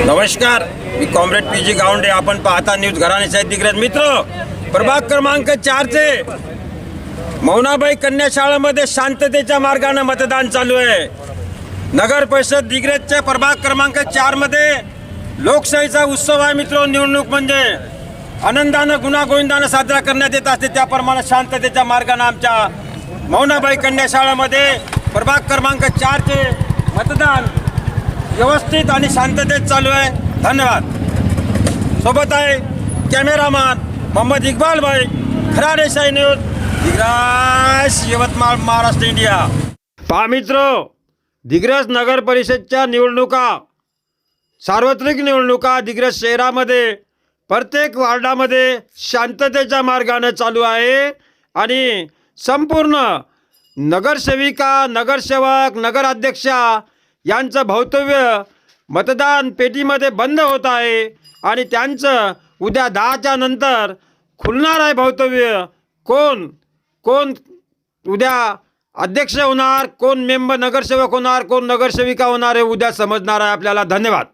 नमस्कार, मी comrade PG. Gawande. आपण पाहता न्यूज घराणे साहित्य दिग्रज. मित्र, प्रभाग क्रमांक 4चे मौनाबाई कन्या शाळेमध्ये शांततेच्या मार्गाने मतदान चालू आहे. नगर परिषद दिग्रजच्या प्रभाग क्रमांक 4 मध्ये लोकशाहीचा उत्सव आहे. मित्र, निवडणूक म्हणजे आनंदानं गुणागोविंदानं साजरा करण्यात येत असते. त्याप्रमाणे शांततेच्या मार्गाने आमच्या मौनाबाई कन्या शाळेमध्ये प्रभाग क्रमांक 4चे मतदान व्यवस्थित आणि शांततेत चालू आहे. धन्यवाद. सोबत आहे कॅमेरामॅन मोहम्मद इक्बाल भाई, खराडेशाही न्यूज दिग्रज, यवतमाळ, महाराष्ट्र, इंडिया. पहा मित्र, दिग्रज नगर परिषदच्या निवडणुका, सार्वत्रिक निवडणुका दिग्रज शहरामध्ये प्रत्येक वार्डामध्ये शांततेच्या मार्गाने चालू आहे आणि संपूर्ण नगरसेविका, नगरसेवक, नगराध्यक्षा यांचं भवितव्य मतदान पेटीमध्ये बंद होत आहे आणि त्यांचं उद्या 10च्या नंतर खुलणार आहे भवितव्य. कोण कोण उद्या अध्यक्ष होणार, कोण मेंबर नगरसेवक होणार, कोण नगरसेविका होणार हे उद्या समजणार आहे आपल्याला. धन्यवाद.